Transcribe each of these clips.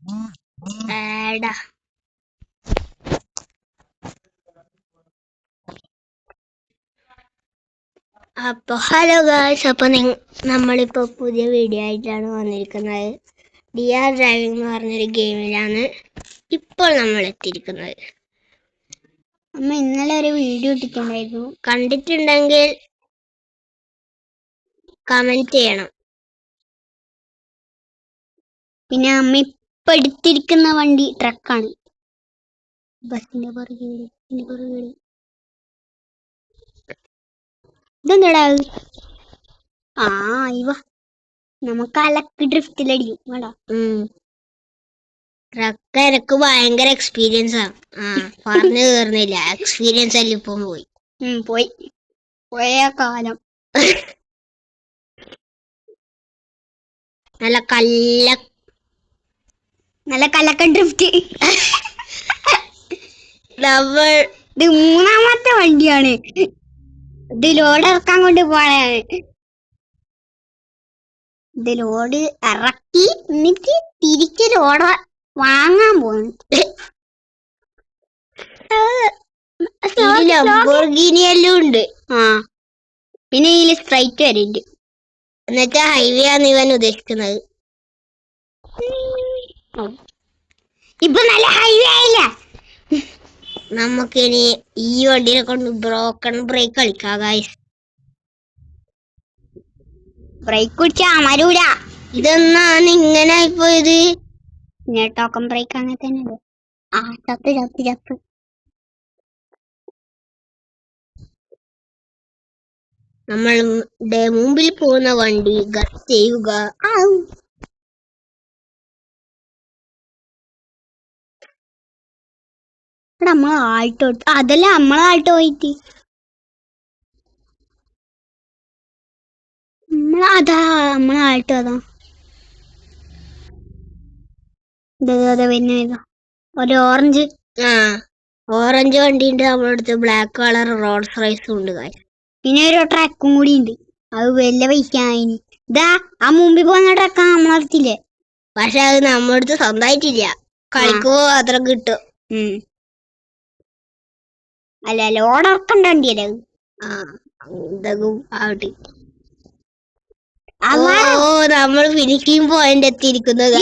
ആടാ അപ്പൊ hello guys, അപ്പൊ നമ്മളിപ്പോ പുതിയ വീഡിയോ ആയിട്ടാണ് വന്നിരിക്കുന്നത്. DR ഡ്രൈവിംഗ് എന്ന് പറഞ്ഞൊരു ഗെയിമിലാണ് ഇപ്പോൾ നമ്മൾ എത്തിയിരിക്കുന്നത്. അമ്മ ഇന്നലെ ഒരു വീഡിയോ ഇട്ടിട്ടുണ്ടായിരുന്നു, കണ്ടിട്ടുണ്ടെങ്കിൽ കമന്റ് ചെയ്യണം. പിന്നെ അമ്മ ഇപ്പൊ എടുത്തിരിക്കുന്ന വണ്ടി ട്രക്കാണ്. ബസിന്റെ പുറകിൽ ഇതെന്താടാ? ഇവ നമുക്ക് അലക്ക് ഡ്രിഫ്റ്റിലടിക്കും വേടാ. ട്രക്ക് എനിക്ക് ഭയങ്കര എക്സ്പീരിയൻസ് ആണ്. പറഞ്ഞു തീർന്നില്ല, എക്സ്പീരിയൻസ് അല്ല ഇപ്പം പോയി പോയ കാലം. നല്ല കല്ലക്ക ഡ്രിഫ്റ്റ്. നമ്മൾ ഇത് മൂന്നാമത്തെ വണ്ടിയാണ്. ഇത് ലോഡ് ഇറക്കാൻ കൊണ്ട് പോയാണ്. ഇത് ലോഡ് ഇറക്കി എന്നിട്ട് തിരിച്ച് ലോഡ് വാങ്ങാൻ പോകുന്നു. ലംബോർഗിനിയെല്ലാം ഉണ്ട്. പിന്നെ ഇതിൽ സ്ട്രൈറ്റ് വരുന്നുണ്ട്. എന്നിട്ട് ഹൈവേ ആണ് ഇവൻ ഉദ്ദേശിക്കുന്നത്. ഇപ്പൊ നല്ല ഹൈവേ ആയില്ല. നമുക്കിനി ഈ വണ്ടിനെ കൊണ്ട് ബ്രോക്കൺ ബ്രേക്ക് കളിക്കാം ഗൈസ്. ബ്രേക്ക് പിടിച്ചാ അമരൂല. ഇതെന്നാണ് ഇങ്ങനെ ആയിപ്പോയത്? പിന്നെ ടോക്കൺ ബ്രേക്ക് അങ്ങനെ തന്നെ. ചപ്പ് നമ്മളുടെ മുമ്പിൽ പോകുന്ന വണ്ടി ഗസ് ചെയ്യുക. നമ്മൾ ആൾട്ടോ, അതല്ല നമ്മളെ ആൾട്ടോ പോയിട്ട് നമ്മളെ ആൾട്ടോ അതാ. പിന്നെ ഒരു ഓറഞ്ച് വണ്ടി ഉണ്ട് നമ്മുടെ അടുത്ത്. ബ്ലാക്ക് കളർ റോൾസ് റോയ്സും ഉണ്ട്. പിന്നെ ഒരു ട്രക്കും കൂടി ഉണ്ട്. അത് വലിയ പൈസ. ഇതാ ആ മുമ്പിൽ പോകുന്ന ട്രക്കാ നമ്മളടുത്തില്ലേ. പക്ഷെ അത് നമ്മുടെ അടുത്ത് സ്വന്തമായിട്ടില്ല. കളിക്കുമ്പോ മാത്രം കിട്ടും. അല്ല ലോഡ് ഇറക്കണ്ട വണ്ടിയല്ലേ. നമ്മൾ ഫിനിഷിംഗ് പോയിന്റ് എത്തിയിരിക്കുന്നത്.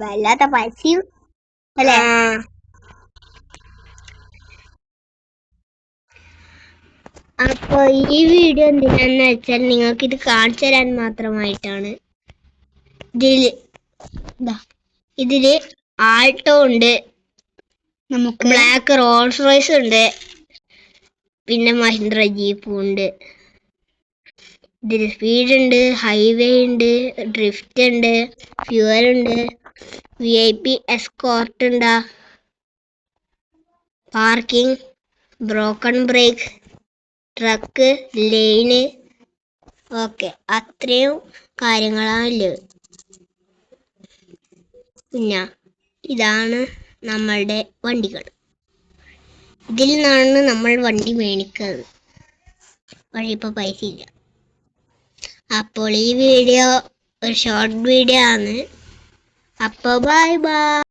വല്ലാത്ത പൈസയും അല്ലേ. അപ്പൊ ഈ വീഡിയോ എന്തിനാന്ന് വെച്ചാൽ നിങ്ങൾക്ക് ഇത് കാണിച്ചു തരാൻ മാത്രമായിട്ടാണ്. ഇതില് ആൾട്ടോ ഉണ്ട്, നമുക്ക് ബ്ലാക്ക് റോൾസ് റോയ്സ് ഉണ്ട്, പിന്നെ മഹീന്ദ്ര ജീപ്പും ഉണ്ട്. ഇതിൽ സ്പീഡ് ഉണ്ട്, ഹൈവേ ഉണ്ട്, ഡ്രിഫ്റ്റ് ഉണ്ട്, ഫ്യൂവൽ ഉണ്ട്, VIP എസ്കോർട്ട് ഉണ്ട്, parking, broken brake, truck, line. അത്രയും കാര്യങ്ങളാണല്ലോ. പിന്നെ ഇതാണ് നമ്മളുടെ വണ്ടികൾ. ഇതിൽ നിന്നാണ് നമ്മൾ വണ്ടി മേടിക്കുന്നത്. പക്ഷെ ഇപ്പൊ പൈസ ഇല്ല. അപ്പോൾ ഈ വീഡിയോ ഒരു ഷോർട്ട് വീഡിയോ ആണ്. അപ്പോൾ ബൈ ബൈ.